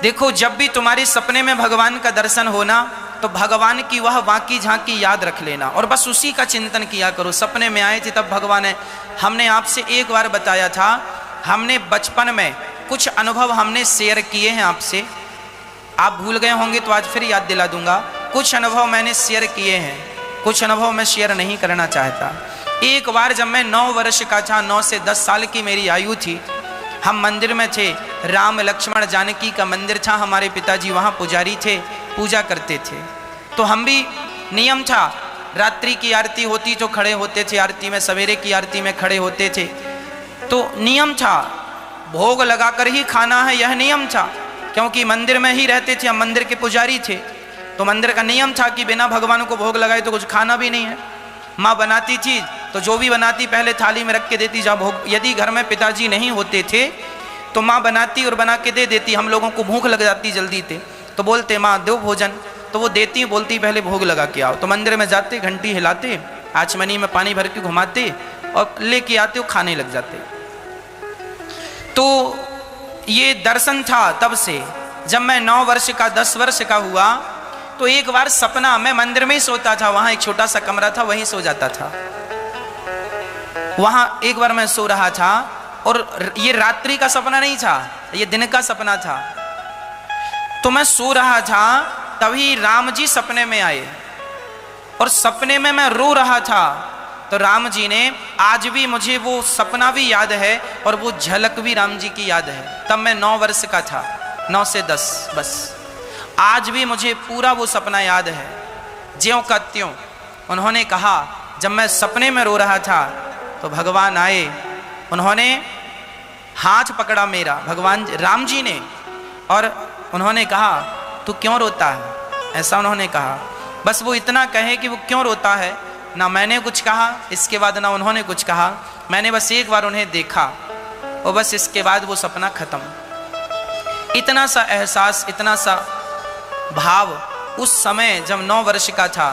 देखो, जब भी तुम्हारे सपने में भगवान का दर्शन होना तो भगवान की वह वाकी झांकी याद रख लेना और बस उसी का चिंतन किया करो। सपने में आए थे तब भगवान है। हमने आपसे एक बार बताया था, हमने बचपन में कुछ अनुभव हमने शेयर किए हैं आपसे, आप भूल गए होंगे तो आज फिर याद दिला दूंगा। कुछ अनुभव मैंने शेयर किए हैं, कुछ अनुभव मैं शेयर नहीं करना चाहता। एक बार जब मैं 9 वर्ष का था, 9 से 10 साल की मेरी आयु थी, हम मंदिर में थे, राम लक्ष्मण जानकी का मंदिर था, हमारे पिताजी वहाँ पुजारी थे, पूजा करते थे। तो हम भी, नियम था, रात्रि की आरती होती तो खड़े होते थे आरती में, सवेरे की आरती में खड़े होते थे। तो नियम था, भोग लगाकर ही खाना है, यह नियम था, क्योंकि मंदिर में ही रहते थे, हम मंदिर के पुजारी थे। तो मंदिर का नियम था कि बिना भगवान को भोग लगाए तो कुछ खाना भी नहीं है। माँ बनाती थी तो जो भी बनाती पहले थाली में रख के देती, जब भोग, यदि घर में पिताजी नहीं होते थे तो माँ बनाती और बना के दे देती। हम लोगों को भूख लग जाती जल्दी थे तो बोलते माँ दो भोजन, तो वो देती, बोलती पहले भोग लगा के आओ। तो मंदिर में जाते, घंटी हिलाते, आचमनी में पानी भर के घुमाते और लेके आते और खाने लग जाते। तो ये दर्शन था तब से। जब मैं 9 वर्ष का 10 वर्ष का हुआ तो एक बार सपना, मैं मंदिर में ही सोता था, वहां एक छोटा सा कमरा था, वहीं सो जाता था। वहां एक बार मैं सो रहा था और ये रात्रि का सपना नहीं था, ये दिन का सपना था। तो मैं सो रहा था, तभी राम जी सपने में आए और सपने में मैं रो रहा था। तो राम जी ने, आज भी मुझे वो सपना भी याद है और वो झलक भी राम जी की याद है। तब मैं 9 वर्ष का था, 9 से 10 बस। आज भी मुझे पूरा वो सपना याद है, ज्यों का त्यों। उन्होंने कहा, जब मैं सपने में रो रहा था तो भगवान आए, उन्होंने हाथ पकड़ा मेरा, भगवान राम जी ने, और उन्होंने कहा तू क्यों रोता है, ऐसा उन्होंने कहा। बस वो इतना कहे कि वो क्यों रोता है, ना मैंने कुछ कहा, इसके बाद ना उन्होंने कुछ कहा। मैंने बस एक बार उन्हें देखा और बस इसके बाद वो सपना खत्म। इतना सा एहसास, इतना सा भाव उस समय जब 9 वर्ष का था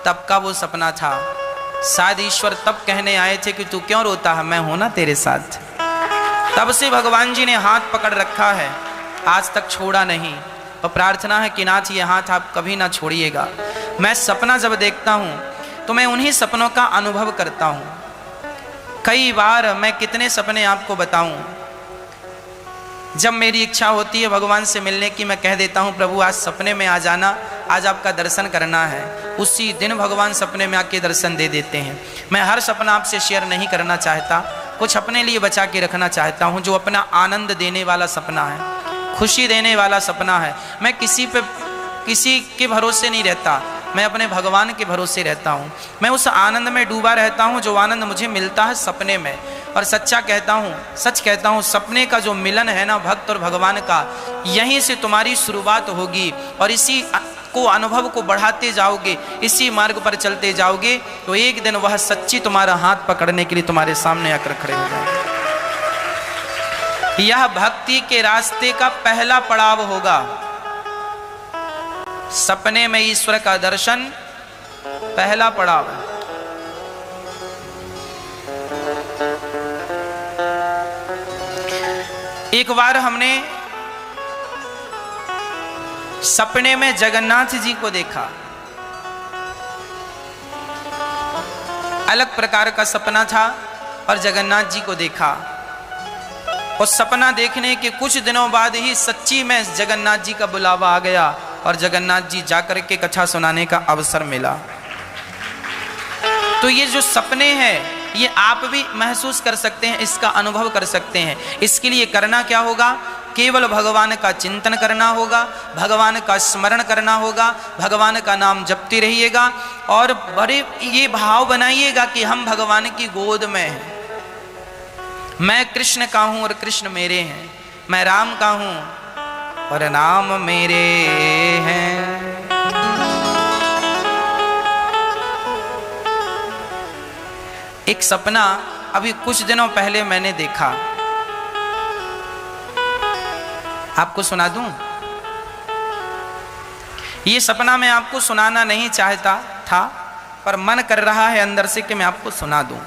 तब का वो सपना था। शायद ईश्वर तब कहने आए थे कि तू क्यों रोता है, मैं हूं ना तेरे साथ। तब से भगवान जी ने हाथ पकड़ रखा है, आज तक छोड़ा नहीं, और प्रार्थना है कि नाथ ये हाथ आप कभी ना छोड़िएगा। मैं सपना जब देखता हूं तो मैं उन्हीं सपनों का अनुभव करता हूं। कई बार मैं कितने सपने आपको बताऊं, जब मेरी इच्छा होती है भगवान से मिलने की, मैं कह देता हूँ प्रभु आज सपने में आ जाना, आज आपका दर्शन करना है। उसी दिन भगवान सपने में आके दर्शन दे देते हैं। मैं हर सपना आपसे शेयर नहीं करना चाहता, कुछ अपने लिए बचा के रखना चाहता हूँ, जो अपना आनंद देने वाला सपना है, खुशी देने वाला सपना है। मैं किसी के भरोसे नहीं रहता, मैं अपने भगवान के भरोसे रहता हूँ। मैं उस आनंद में डूबा रहता हूँ जो आनंद मुझे मिलता है सपने में। और सच्चा कहता हूँ, सच कहता हूँ, सपने का जो मिलन है ना भक्त और भगवान का, यहीं से तुम्हारी शुरुआत होगी और इसी को अनुभव को बढ़ाते जाओगे, इसी मार्ग पर चलते जाओगे तो एक दिन वह सच्ची तुम्हारा हाथ पकड़ने के लिए तुम्हारे सामने आकर खड़े हो जाएंगे। यह भक्ति के रास्ते का पहला पड़ाव होगा। सपने में ईश्वर का दर्शन पहला पड़ाव है। एक बार हमने सपने में जगन्नाथ जी को देखा। अलग प्रकार का सपना था और जगन्नाथ जी को देखा। और सपना देखने के कुछ दिनों बाद ही सच्ची में जगन्नाथ जी का बुलावा आ गया और जगन्नाथ जी जाकर के कथा सुनाने का अवसर मिला। तो ये जो सपने हैं ये आप भी महसूस कर सकते हैं, इसका अनुभव कर सकते हैं। इसके लिए करना क्या होगा, केवल भगवान का चिंतन करना होगा, भगवान का स्मरण करना होगा, भगवान का नाम जपते रहिएगा और बड़े ये भाव बनाइएगा कि हम भगवान की गोद में हैं। मैं कृष्ण का हूं और कृष्ण मेरे हैं, मैं राम का हूं और नाम मेरे हैं। एक सपना अभी कुछ दिनों पहले मैंने देखा, आपको सुना दूं? ये सपना मैं आपको सुनाना नहीं चाहता था, पर मन कर रहा है अंदर से कि मैं आपको सुना दूं।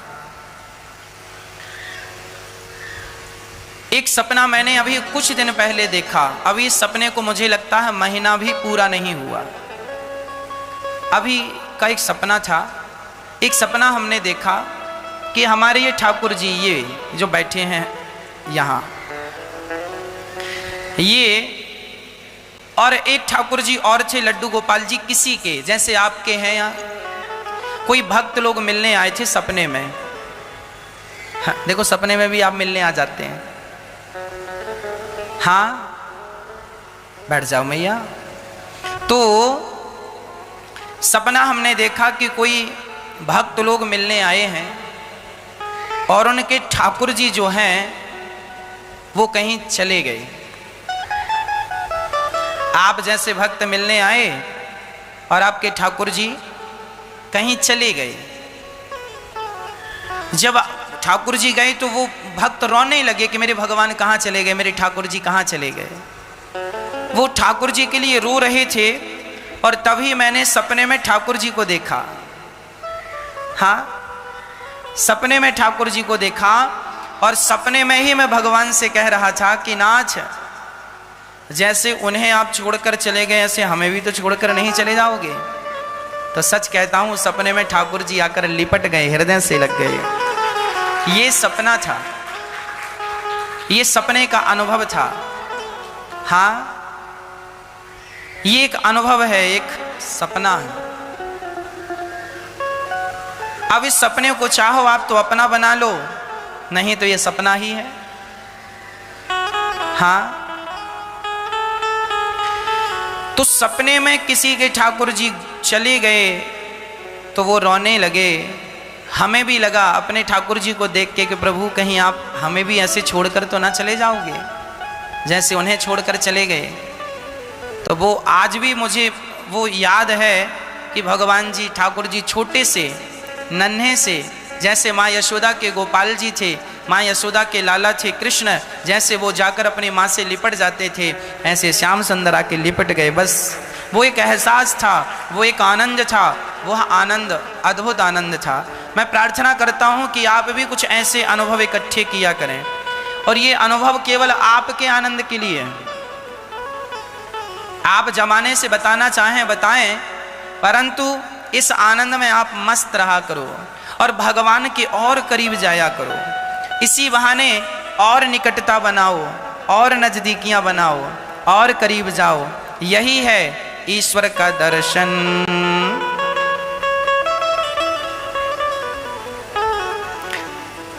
एक सपना मैंने अभी कुछ दिन पहले देखा, अभी इस सपने को मुझे लगता है महीना भी पूरा नहीं हुआ। अभी का एक सपना था। एक सपना हमने देखा कि हमारे ये ठाकुर जी, ये जो बैठे हैं यहाँ, ये और एक ठाकुर जी और थे लड्डू गोपाल जी, किसी के जैसे आपके हैं यहाँ, कोई भक्त लोग मिलने आए थे सपने में। हाँ, देखो सपने में भी आप मिलने आ जाते हैं। हाँ बैठ जाओ मैया। तो सपना हमने देखा कि कोई भक्त लोग मिलने आए हैं और उनके ठाकुर जी जो हैं वो कहीं चले गए। आप जैसे भक्त मिलने आए और आपके ठाकुर जी कहीं चले गए। जब ठाकुर जी गए तो वो भक्त रोने लगे कि मेरे भगवान कहाँ चले गए, मेरे ठाकुर जी कहाँ चले गए। वो ठाकुर जी के लिए रो रहे थे और तभी मैंने सपने में ठाकुर जी को देखा। हाँ, सपने में ठाकुर जी को देखा और सपने में ही मैं भगवान से कह रहा था कि नाथ, जैसे उन्हें आप छोड़कर चले गए ऐसे हमें भी तो छोड़कर नहीं चले जाओगे। तो सच कहता हूं सपने में ठाकुर जी आकर लिपट गए, हृदय से लग गए। ये सपना था, ये सपने का अनुभव था। हाँ, ये एक अनुभव है, एक सपना है। अब इस सपने को चाहो आप तो अपना बना लो, नहीं तो ये सपना ही है। हाँ, तो सपने में किसी के ठाकुर जी चले गए तो वो रोने लगे। हमें भी लगा अपने ठाकुर जी को देख के कि प्रभु कहीं आप हमें भी ऐसे छोड़कर तो ना चले जाओगे जैसे उन्हें छोड़कर चले गए। तो वो आज भी मुझे वो याद है कि भगवान जी ठाकुर जी छोटे से नन्हे से, जैसे माँ यशोदा के गोपाल जी थे, माँ यशोदा के लाला थे कृष्ण, जैसे वो जाकर अपनी माँ से लिपट जाते थे ऐसे श्याम सुंदर आके लिपट गए। बस वो एक एहसास था, वो एक आनंद था, वह आनंद अद्भुत आनंद था। मैं प्रार्थना करता हूँ कि आप भी कुछ ऐसे अनुभव इकट्ठे किया करें और ये अनुभव केवल आपके आनंद के लिए। आप जमाने से बताना चाहें बताएं, परंतु इस आनंद में आप मस्त रहा करो और भगवान के और करीब जाया करो। इसी बहाने और निकटता बनाओ और नजदीकियां बनाओ और करीब जाओ। यही है ईश्वर का दर्शन।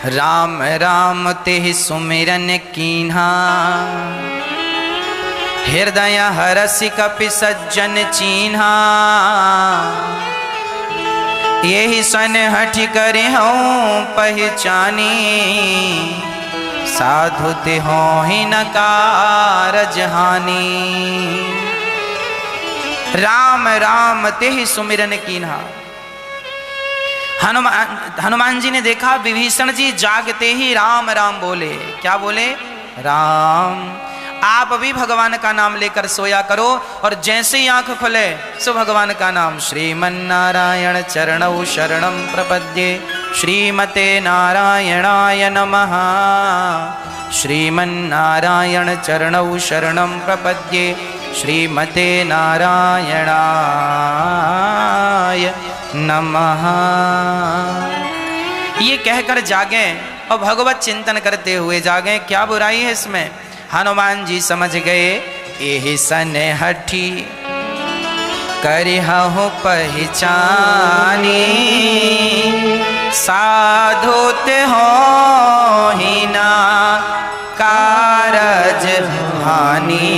राम राम तेहि सुमिरन कीन्हा, हृदय हरसि कपि सज्जन चीन्हा। यही सन हठि करे हूँ पहचानी, साधु ते हो ही न कारज हानि। राम राम तेहि सुमिरन कीन्हा। हनुमान जी ने देखा विभीषण जी जागते ही राम राम बोले। क्या बोले? राम। आप भी भगवान का नाम लेकर सोया करो और जैसे ही आंख खुले सो भगवान का नाम। श्रीमन्नारायण चरणौ शरणं प्रपद्ये, श्रीमते नारायणाय नमः। श्रीमन्नारायण चरणौ शरणं प्रपद्ये, श्रीमते नारायणाय नमः। ये कहकर जागे और भगवत चिंतन करते हुए जागे। क्या बुराई है इसमें? हनुमान जी समझ गए एहि सन हठी करिहु पहचानी, साधु ते हो ही ना कारज हानि।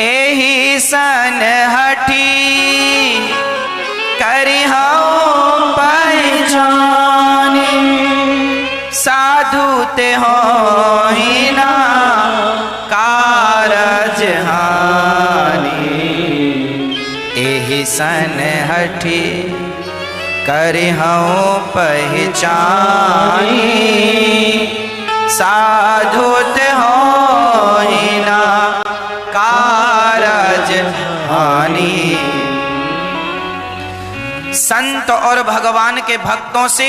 एहि सन हठी करिहु पहचानी, साधु ते हो ही ना कारज हानि। एहि सन हठी करिहु पहचानी, साधु ते हो ही ना कारज हानि। संत और भगवान के भक्तों से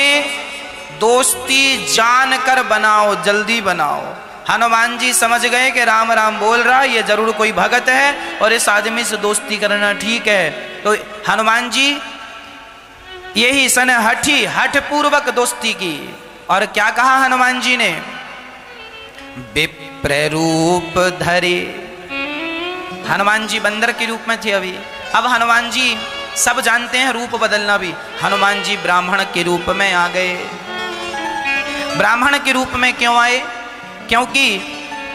दोस्ती जानकर बनाओ, जल्दी बनाओ। हनुमान जी समझ गए कि राम राम बोल रहा, ये जरूर कोई भगत है और इस आदमी से दोस्ती करना ठीक है। तो हनुमान जी यही सन हठ पूर्वक दोस्ती की। और क्या कहा हनुमान जी ने? विप्र रूप धरे। हनुमान जी बंदर के रूप में थे अभी। अब हनुमान जी सब जानते हैं रूप बदलना भी। हनुमान जी ब्राह्मण के रूप में आ गए। ब्राह्मण के रूप में क्यों आए? क्योंकि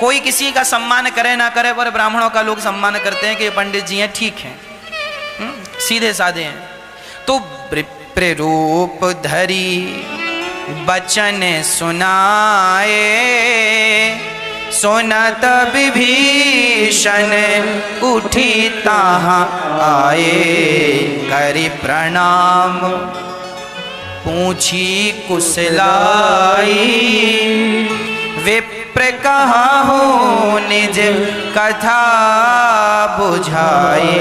कोई किसी का सम्मान करे ना करे, पर ब्राह्मणों का लोग सम्मान करते हैं कि पंडित जी हैं, ठीक हैं, सीधे साधे हैं। तो विप्र रूप धरी बचन सुनाए, सुनत विभीषण उठी ताहाँ आए। करि प्रणाम पूछी कुशलाई, विप्र कहाहु निज कथा बुझाई।